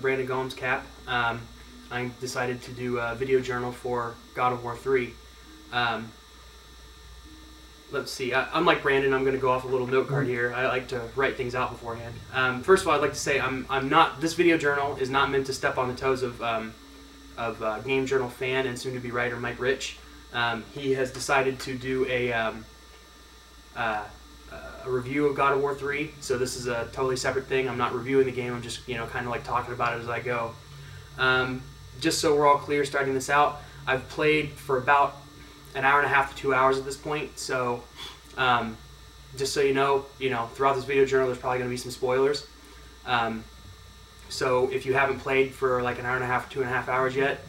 Brandon Gomes Cap. I decided to do a video journal for God of War 3. Let's see. Unlike Brandon, I'm going to go off a little note card here. I like to write things out beforehand. First of all, I'd like to say I'm not. This video journal is not meant to step on the toes of Game Journal fan and soon-to-be writer Mike Rich. He has decided to do a review of God of War 3. So this is a totally separate thing. I'm not reviewing the game. I'm just kind of like talking about it as I go. Just so we're all clear, starting this out, I've played for about an hour and a half to 2 hours at this point. So just so you know, throughout this video journal, there's probably going to be some spoilers. So if you haven't played for like an hour and a half or 2.5 hours yet,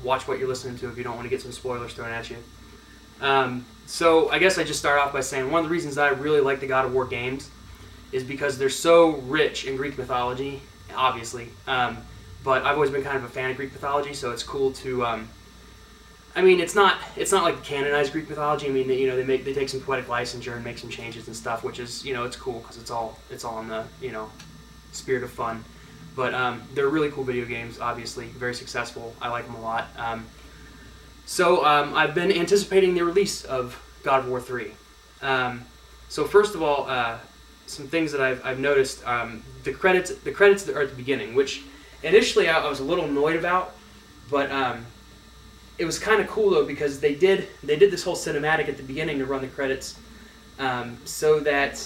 watch what you're listening to if you don't want to get some spoilers thrown at you. So I guess I just start off by saying one of the reasons that I really like the God of War games is because they're so rich in Greek mythology, obviously. But I've always been kind of a fan of Greek mythology, so it's cool to. It's not like canonized Greek mythology. I mean, they take some poetic licensure and make some changes and stuff, which is it's cool because it's all in the spirit of fun. But they're really cool video games. Obviously, very successful. I like them a lot. So I've been anticipating the release of God of War 3. So first of all, some things that I've noticed. The credits that are at the beginning, which initially I was a little annoyed about, but it was kind of cool though because they did this whole cinematic at the beginning to run the credits, so that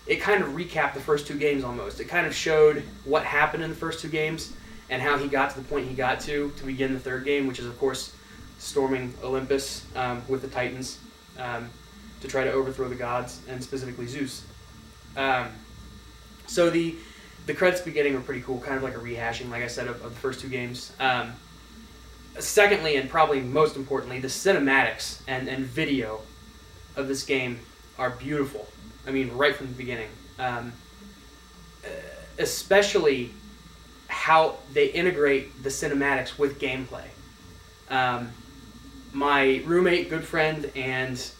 it kind of recapped the first two games almost. It kind of showed what happened in the first two games and how he got to the point he got to begin the third game, which is of course storming Olympus with the Titans to try to overthrow the gods and specifically Zeus. So the credits beginning were pretty cool, kind of like a rehashing, like I said, of the first two games. Secondly, and probably most importantly, the cinematics and video of this game are beautiful. I mean, right from the beginning. Especially how they integrate the cinematics with gameplay. My roommate, good friend, and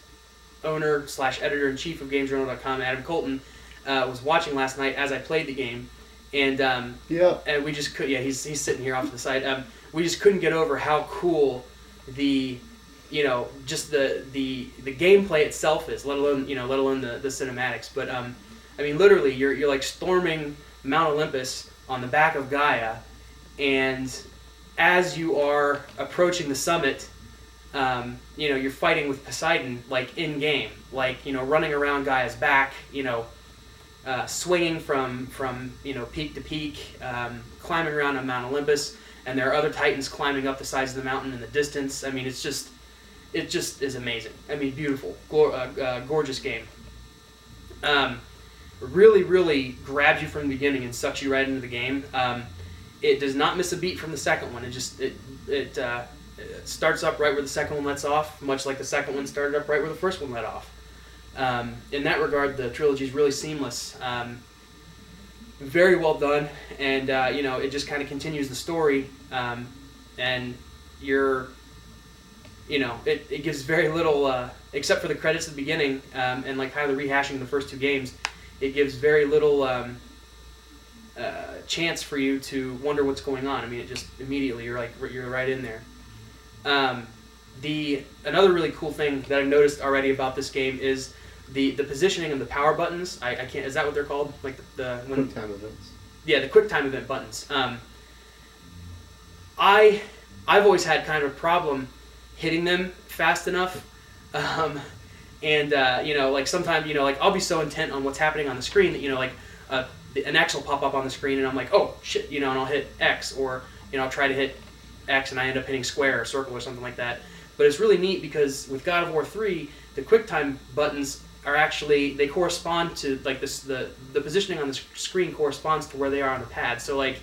owner/editor-in-chief of GameJournal.com, Adam Colton, was watching last night as I played the game. And and we just could he's sitting here off to the side. We just couldn't get over how cool the just the gameplay itself is, let alone the cinematics. But I mean, literally you're like storming Mount Olympus on the back of Gaia, and as you are approaching the summit, you're fighting with Poseidon like in game, like running around Gaia's back, swinging from peak to peak, climbing around on Mount Olympus, and there are other titans climbing up the sides of the mountain in the distance. I mean, it just is amazing. I mean, beautiful, gorgeous game. Really, really grabs you from the beginning and sucks you right into the game. It does not miss a beat from the second one. It starts up right where the second one lets off, much like the second one started up right where the first one let off. In that regard, the trilogy is really seamless, very well done, and it just kind of continues the story, and it gives very little, except for the credits at the beginning, and like kind of the rehashing of the first two games. It gives very little chance for you to wonder what's going on. I mean, it just immediately you're right in there. Another really cool thing that I've noticed already about this game is the positioning of the power buttons. I can't. Is that what they're called? Like the quick time events. Yeah, the quick time event buttons. I've always had kind of a problem hitting them fast enough, like sometimes like I'll be so intent on what's happening on the screen that an X will pop up on the screen and I'm like, oh shit, and I'll hit X, or I'll try to hit X and I end up hitting square or circle or something like that. But it's really neat because with God of War 3, the QuickTime buttons are actually, they correspond to like this, the positioning on the screen corresponds to where they are on the pad. So like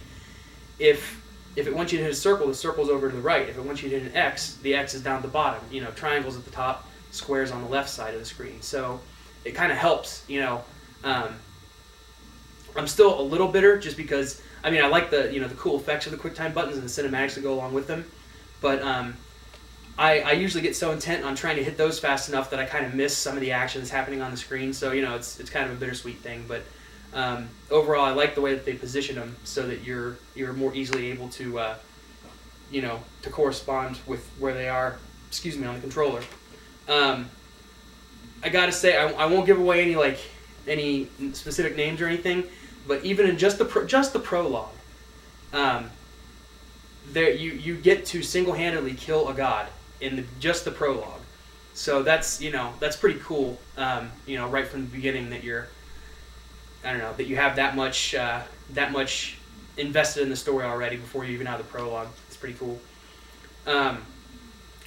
if it wants you to hit a circle, the circle's over to the right. If it wants you to hit an X, the X is down at the bottom. Triangles at the top, squares on the left side of the screen. So it kind of helps. I'm still a little bitter just because I like the cool effects of the QuickTime buttons and the cinematics that go along with them, but I usually get so intent on trying to hit those fast enough that I kind of miss some of the action that's happening on the screen. So it's kind of a bittersweet thing, but Overall, I like the way that they position them so that you're more easily able to to correspond with where they are. Excuse me, on the controller. I gotta say, I won't give away any specific names or anything, but even in just the prologue, there you get to single-handedly kill a god in just the prologue. So that's pretty cool. Right from the beginning that that you have that much invested in the story already before you even have the prologue. It's pretty cool.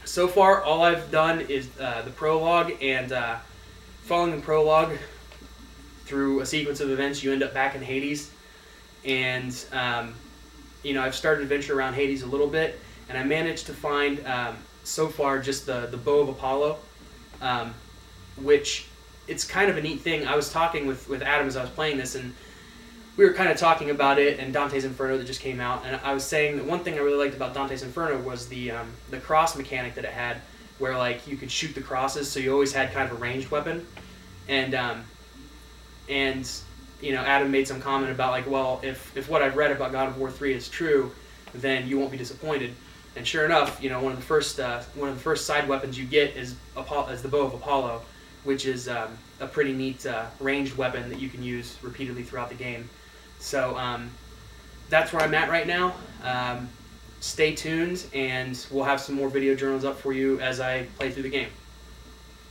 So far, all I've done is the prologue, and following the prologue through a sequence of events, you end up back in Hades, and I've started to venture around Hades a little bit, and I managed to find so far just the Bow of Apollo, which it's kind of a neat thing. I was talking with Adam as I was playing this, and we were kind of talking about it and Dante's Inferno that just came out, and I was saying that one thing I really liked about Dante's Inferno was the cross mechanic that it had, where you could shoot the crosses, so you always had kind of a ranged weapon, and Adam made some comment about well, if what I've read about God of War 3 is true, then you won't be disappointed. And sure enough, one of the first side weapons you get is the Bow of Apollo, which is a pretty neat ranged weapon that you can use repeatedly throughout the game. So that's where I'm at right now. Stay tuned, and we'll have some more video journals up for you as I play through the game.